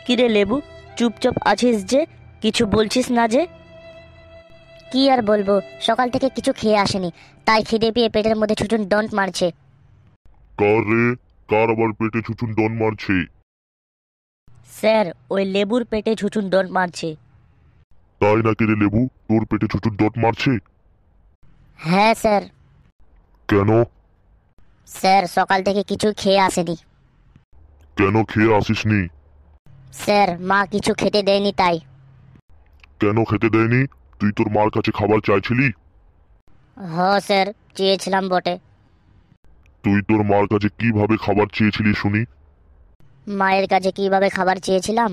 কিরে লেবু, চুপচাপ আছিস যে, কিছু বলছিস না যে? কি আর বলবো, সকাল থেকে কিছু খেয়ে আসেনি, তাই খিদে পেয়ে পেটের মধ্যে ছুটুন ডন্ট মারছে। কার রে? কার আবার পেটে ছুচুন ডন মারছে? স্যার, ওই লেবুর পেটে ঝুঁচুন ডন মারছে। তাই নাকি রে লেবু, তোর পেটে ছুচুন ডট মারছে? হ্যাঁ স্যার। কেন? স্যার, সকাল থেকে কিছু খেয়ে আসেনি। কেন খেয়ে আসিসনি? স্যার, মা কিছু খেতে দেয়নি তাই। কেন খেতে দেয়নি? তুই তোর মার কাছে খাবার চাইছিলি? স্যার, চেয়েছিলাম বটে। তুই তোর মার কাছে কিভাবে খাবার চেয়েছিলি শুনি? মায়ের কাছে কিভাবে খাবার চেয়েছিলাম?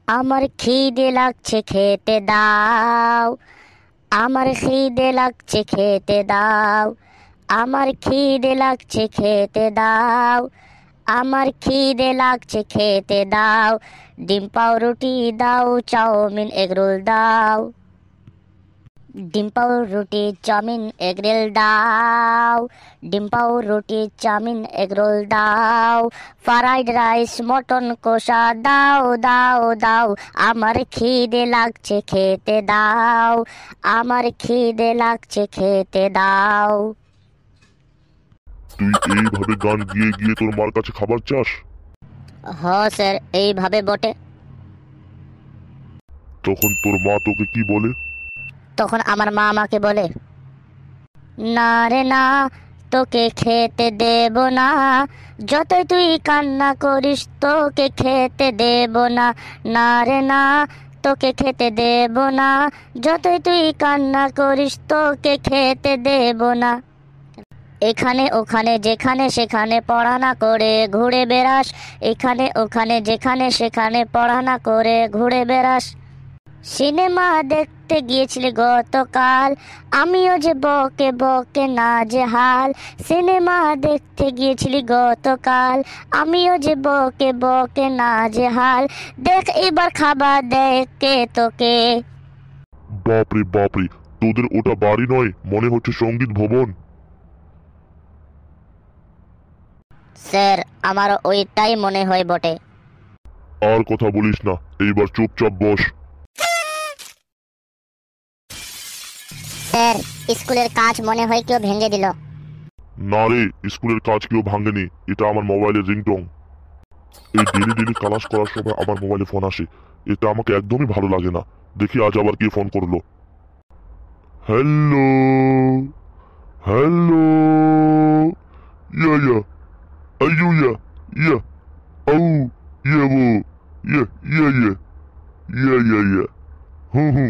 আমার খিদে লাগছে খেতে দাও, আমার খিদে লাগছে খেতে দাও, আমার খিদে লাগছে খেতে দাও, আমার খিদে লাগছে খেতে দাও, ডিম পাউরুটি দাও, চাউমিন এগরোল দাও, ডিম পাউরুটি চাউমিন এগরোল দাও, ডিম পাউরুটি চাউমিন এগরোল দাও, ফ্রাইড রাইস মটন কষা দাও দাও দাও, আমার খিদে লাগছে খেতে দাও, আমার খিদে লাগছে খেতে দাও। তুই এইভাবে গান গিয়ে গিয়ে তোর মার কাছে খাবার চাস? স্যার, এইভাবে বটে। তখন তোর মা তোকে কি বলে? তখন আমার মা আমাকে বলে, না রে না, তোকে খেতে দেব না, যতই তুই কান্না করিস তোকে খেতে দেব না, না রে না, তোকে খেতে দেব না, যতই তুই কান্না করিস তোকে খেতে দেব না। এখানে ওখানে যেখানে সেখানে পড়ানা করে ঘুরে বেড়াস, এখানে ওখানে যেখানে সেখানে পড়ানা করে ঘুরে বেড়াস। সিনেমা দেখতে গিয়েছিলি গতকাল, আমিও যে বকে বকে নাজেহাল, সিনেমা দেখতে গিয়েছিলি গতকাল, আমিও যে বকে বকে নাজেহাল, দেখ এবার খাবার দেখ কে তোকে। বাপরে বাপরে, তোদের ওটা বাড়ি নয়, মনে হচ্ছে সঙ্গীত ভবন। স্যার, আমারও ওইটাই মনে হয় বটে। আর কথা বলিস না, এইবার চুপচাপ বস। স্যার, স্কুলের কাজ মনে হয় কেউ ভেঙে দিল। না রে, স্কুলের কাজ কেউ ভাঙেনি, এটা আমার মোবাইলের রিংটং। এই ডেলি ডেলি ক্লাস করার সময় আমার মোবাইলে ফোন আসে, এটা আমাকে একদমই ভালো লাগে না। দেখি আজ আবার কে ফোন করলো। হ্যালো, হ্যালো, ইয়া ইয়া, আইয়ু ইয়া, ইয়া, আউ, ইয়া বো, ইয়া ইয়া ইয়া, ইয়া ইয়া ইয়া, হু হু,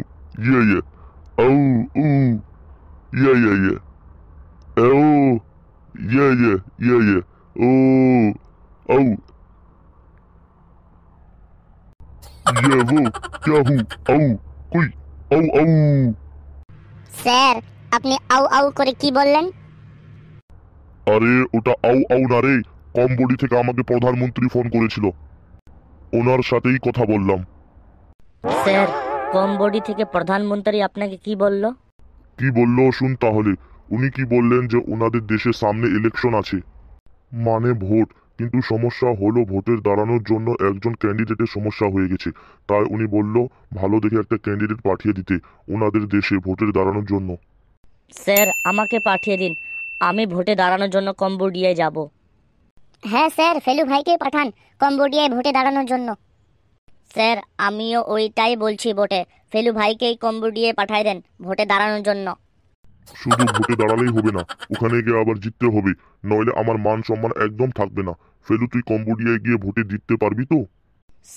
ইয়া ইয়া, আউ, উ, ইয়া ইয়া ইয়া, এও, ইয়া ইয়া, ইয়া ইয়া, ও, আউ, ইয়া বো, क्या हूँ, আউ, কুই, আউ আউ। স্যার, আপনি আউ আউ করে কি বললেন? আরে ওটা আউ আউ না রে, কমবডি থেকে আমাকে প্রধানমন্ত্রী ফোন করেছিল, ওনার সাথেই কথা বললাম। স্যার, কমবডি থেকে প্রধানমন্ত্রী আপনাকে কি বলল? কি বললো শুন তাহলে। উনি কি বললেন যে ওনাদের দেশের সামনে ইলেকশন আছে, মানে ভোট, কিন্তু সমস্যা হলো ভোটের দাঁড়ানোর জন্য একজন ক্যান্ডিডেটের সমস্যা হয়ে গেছে, তাই উনি বলল ভালো দেখে একটা ক্যান্ডিডেট পাঠিয়ে দিতে ওনাদের দেশে ভোটের দাঁড়ানোর জন্য। স্যার, আমাকে পাঠিয়ে দিন, আমি ভোটে দাঁড়ানোর জন্য কম্বোডিয়ায় যাব। হ্যাঁ স্যার, ফেলু ভাইকে পাঠান কম্বোডিয়ায় ভোটে দাঁড়ানোর জন্য। স্যার, আমিও ওইটাই বলছি বটে, ফেলু ভাইকেই কম্বোডিয়ায় পাঠাই দেন ভোটে দাঁড়ানোর জন্য। শুধু ভোটে দাঁড়ালেই হবে না, ওখানে গিয়ে আবার জিততে হবে, নইলে আমার মান সম্মান একদম থাকবে না। ফেলু, তুই কম্বোডিয়ায় গিয়ে ভোটে জিততে পারবি তো?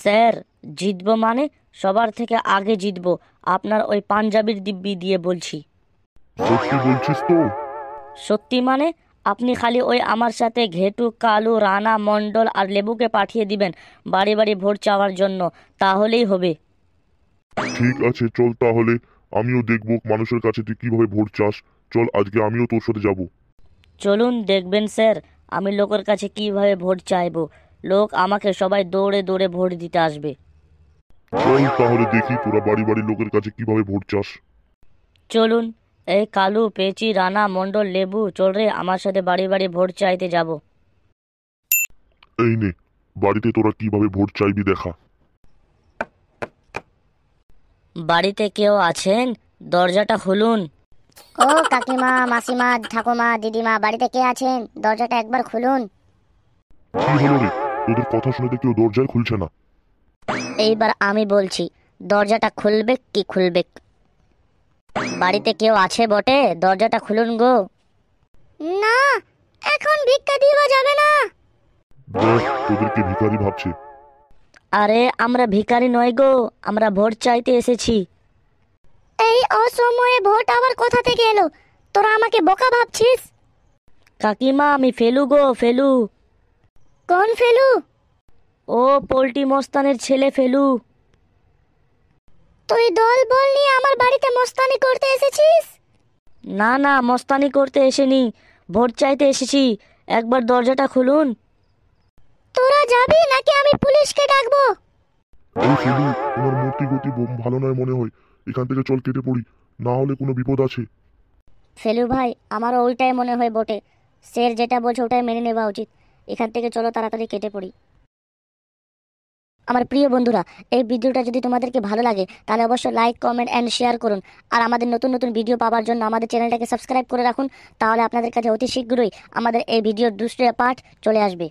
স্যার, জিতবো মানে সবার থেকে আগে জিতবো, আপনার ওই পাঞ্জাবির দিব্যি দিয়ে বলছি। সত্যি বলছিস তো? সত্যি মানে আপনি খালি ওই আমার সাথে ঘেটু, কালু, রানা, মণ্ডল আর লেবুকে পাঠিয়ে দিবেন বাড়ি বাড়ি ভোট চাওয়ার জন্য, তাহলেই হবে। ঠিক আছে, চল তাহলে, আমিও দেখবো মানুষের কাছে তুই কিভাবে ভোট চাস। চল, আজকে আমিও তোর সাথে যাব। চলুন দেখবেন স্যার, আমি লোকের কাছে কিভাবে ভোট চাইবো, লোক আমাকে সবাই দৌড়ে দৌড়ে ভোট দিতে আসবে। চল তাহলে দেখি তোরা বাড়ি বাড়ি লোকের কাছে কিভাবে ভোট চাস। চলুন, এই কালু, পেঁচি, রানা, মণ্ডল, লেবু, চল রে আমার সাথে বাড়ি বাড়ি ভোট চাইতে যাব। এই নে, বাড়িতে তোরা কিভাবে ভোট চাইবি দেখা। বাড়িতে কেউ আছেন? দরজাটা খুলুন। ও কাকিমা, মাসিমা, ঠাকুমা, দিদিমা, বাড়িতে কে আছেন? দরজাটা একবার খুলুন। কি হলো রে, তোদের কথা শুনে কেউ দরজায় খুলছে না। এইবার আমি বলছি, দরজাটা খুলবে কি খুলবে? বাড়িতে কেউ আছে বটে? দরজাটা খুলুন গো। না, এখন ভিক্ষা দেওয়া যাবে না। দেখ, তোদেরকে ভিখারি ভাবছে। আরে আমরা ভিখারি নয় গো, আমরা ভোট চাইতে এসেছি। এই অসময়ে ভোট আবার কোথা থেকে এলো? তোরা আমাকে বোকা ভাবছিস? কাকিমা, আমি ফেলু গো, ফেলু। কোন ফেলু? ও পোল্ট্রি মস্তানের ছেলে ফেলু। তুই দল বল নিয়ে আমার বাড়িতে মস্তানি করতে এসেছিস? না না, মস্তানি করতে এসেনি, ভোট চাইতে এসেছি। একবার দরজাটা খুলুন। তোরা যাবি নাকি আমি পুলিশকে ডাকবো? এই ফেলু, তোমার মূর্তি গতি ভালো নয় মনে হয়, এখান থেকে চল, কেটে পড়ি, না হলে কোনো বিপদ আছে। ফেলু ভাই, আমারও ওইটাই মনে হয় বটে। স্যার যেটা বলছে ওটাই মেনে নেওয়া উচিত। এখান থেকে চলো, তাড়াতাড়ি কেটে পড়ি। আমার প্রিয় বন্ধুরা, এই ভিডিওটা যদি তোমাদেরকে ভালো লাগে তাহলে অবশ্যই লাইক, কমেন্ট অ্যান্ড শেয়ার করুন। আর আমাদের নতুন নতুন ভিডিও পাওয়ার জন্য আমাদের চ্যানেলটাকে সাবস্ক্রাইব করে রাখুন। তাহলে আপনাদের কাছে অতি শীঘ্রই আমাদের এই ভিডিওর 2টা পার্ট চলে আসবে।